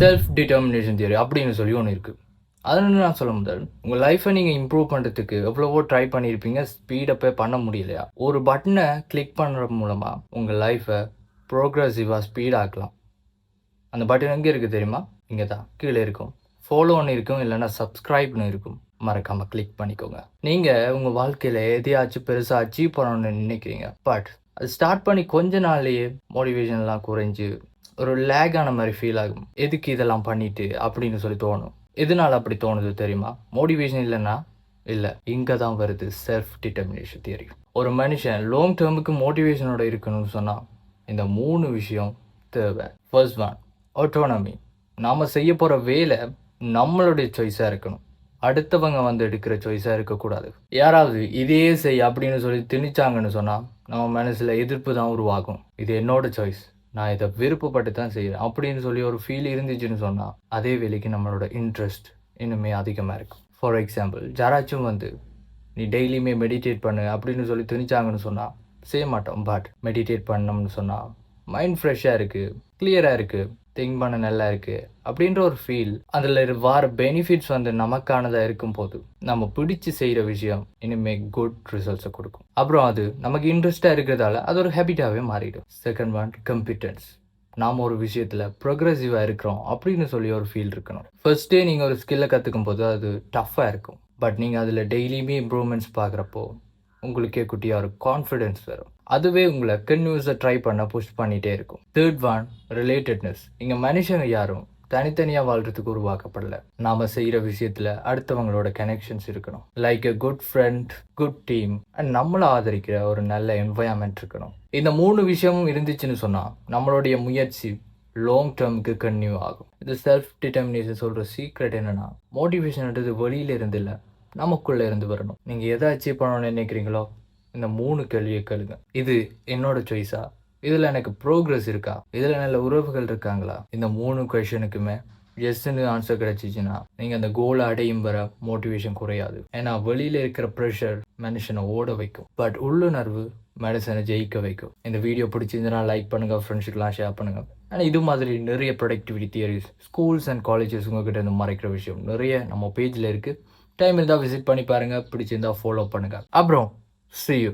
Self determination theory அப்படின்னு சொல்லி ஒன்று இருக்குது. அதுன்னு நான் சொல்ல முதல் உங்கள் லைஃப்பை நீங்கள் இம்ப்ரூவ் பண்ணுறதுக்கு எவ்வளவோ ட்ரை பண்ணியிருப்பீங்க, ஸ்பீடப்பே பண்ண முடியலையா? ஒரு பட்டனை கிளிக் பண்ணுறது மூலமாக உங்கள் லைஃப்பை ப்ரோக்ரஸிவாக ஸ்பீடாக்கலாம். அந்த பட்டன் எங்கே இருக்குது தெரியுமா? இங்கே தான் கீழே இருக்கும். ஃபாலோன்னு இருக்கும், இல்லைன்னா சப்ஸ்கிரைப்னு இருக்கும். மறக்காமல் கிளிக் பண்ணிக்கோங்க. நீங்கள் உங்கள் வாழ்க்கையில் எதையாச்சும் பெருசாக அச்சீவ் பண்ணணும்னு நினைக்கிறீங்க, பட் அது ஸ்டார்ட் பண்ணி கொஞ்ச நாள்லேயே மோட்டிவேஷன்லாம் குறைஞ்சி ஒரு லேகான மாதிரி ஃபீல் ஆகும். எதுக்கு இதெல்லாம் பண்ணிட்டு அப்படின்னு சொல்லி தோணும். எதனால் அப்படி தோணுது தெரியுமா? மோட்டிவேஷன் இல்லைன்னா இல்லை, இங்கே தான் வருது செல்ஃப் டிட்டர்மினேஷன் தியரி. ஒரு மனுஷன் லாங் டேர்முக்கு மோட்டிவேஷனோட இருக்கணும்னு சொன்னால் இந்த 3 விஷயம் தேவை. First one, autonomy. நாம் செய்ய போகிற வேலை நம்மளுடைய சாய்ஸாக இருக்கணும். அடுத்தவங்க வந்து எடுக்கிற சாய்ஸாக இருக்கக்கூடாது. யாராவது இதே செய் அப்படின்னு சொல்லி திணிச்சாங்கன்னு சொன்னால் நம்ம மனசில் எதிர்ப்பு தான் உருவாகும். இது என்னோட சாய்ஸ், நான் இதை விருப்பப்பட்டு தான் செய்கிறேன் அப்படின்னு சொல்லி ஒரு ஃபீல் இருந்துச்சுன்னு சொன்னால் அதே வேலைக்கு நம்மளோட இன்ட்ரெஸ்ட் இன்னுமே அதிகமாக இருக்கும். ஃபார் எக்ஸாம்பிள், யாராச்சும் வந்து நீ டெய்லியுமே மெடிடேட் பண்ணு அப்படின்னு சொல்லி திணிச்சாங்கன்னு சொன்னால் செய்ய மாட்டோம். பட் மெடிடேட் பண்ணோம்னு சொன்னால் மைண்ட் ஃப்ரெஷ்ஷாக இருக்குது, கிளியராக இருக்குது, திங்க் பண்ண நல்லா இருக்குது அப்படின்ற ஒரு ஃபீல், அதில் வர பெனிஃபிட்ஸ் வந்து நமக்கானதாக இருக்கும்போது நம்ம பிடிச்சி செய்கிற விஷயம் இனிமே குட் ரிசல்ட்ஸை கொடுக்கும். அப்புறம் அது நமக்கு இன்ட்ரெஸ்டாக இருக்கிறதால அது ஒரு ஹேபிட்டாகவே மாறிடும். Second one, competence. நாம் ஒரு விஷயத்தில் ப்ரோக்ரெசிவாக இருக்கிறோம் அப்படின்னு சொல்லி ஒரு ஃபீல் இருக்கணும். ஃபர்ஸ்ட் டே நீங்கள் ஒரு ஸ்கில்லை கற்றுக்கும் போது அது டஃப்பாக இருக்கும். பட் நீங்கள் அதில் டெய்லியுமே இம்ப்ரூவ்மெண்ட்ஸ் பார்க்குறப்போ உங்களுக்கே குட்டியாக ஒரு கான்ஃபிடென்ஸ் வரும். அதுவே உங்களை கன்யூஸை ட்ரை பண்ண புஷ் பண்ணிகிட்டே இருக்கும். Third one, relatedness. இங்கே மனுஷங்க யாரும் தனித்தனியாக வாழ்கிறதுக்கு உருவாக்கப்படலை. நாம் செய்கிற விஷயத்தில் அடுத்தவங்களோட கனெக்ஷன்ஸ் இருக்கணும். Like a good friend, good team and நம்மளை ஆதரிக்கிற ஒரு நல்ல என்வாயன்மெண்ட் இருக்கணும். இந்த 3 விஷயமும் இருந்துச்சுன்னு சொன்னால் நம்மளுடைய முயற்சி லாங் டேர்முக்கு கன்டினியூ ஆகும். இது செல்ஃப் டிட்டர்மினேஷன் சொல்கிற சீக்ரெட் என்னென்னா, மோட்டிவேஷன்ன்றது வெளியில இருந்து இல்லை, நமக்குள்ளே இருந்து வரணும். நீங்கள் எதை அச்சீவ் பண்ணணும்னு நினைக்கிறீங்களோ இந்த 3 கேள்வியை கேளுங்க. இது என்னோட சாய்ஸா? இதில் எனக்கு ப்ரோக்ரஸ் இருக்கா? இதில் நல்ல உறவுகள் இருக்காங்களா? இந்த 3 கொஷனுக்குமே எஸ்ன்னு ஆன்சர் கிடைச்சிச்சுன்னா நீங்கள் அந்த கோலை அடையும் வர மோட்டிவேஷன் குறையாது. ஏன்னா வெளியில் இருக்கிற ப்ரெஷர் மனுஷனை ஓட வைக்கும், பட் உள்ளுணர்வு மனுஷனை ஜெயிக்க வைக்கும். இந்த வீடியோ பிடிச்சிருந்தனா லைக் பண்ணுங்கள், ஃப்ரெண்ட்ஸுக்கெலாம் ஷேர் பண்ணுங்கள். ஆனால் இது மாதிரி நிறைய productivity theories schools and colleges உங்கள்கிட்ட இருந்து மறைக்கிற விஷயம் நிறைய நம்ம பேஜில் இருக்குது. டைம் இருந்தால் விசிட் பண்ணி பாருங்கள், பிடிச்சிருந்தால் ஃபாலோ பண்ணுங்கள். அப்புறம் see you.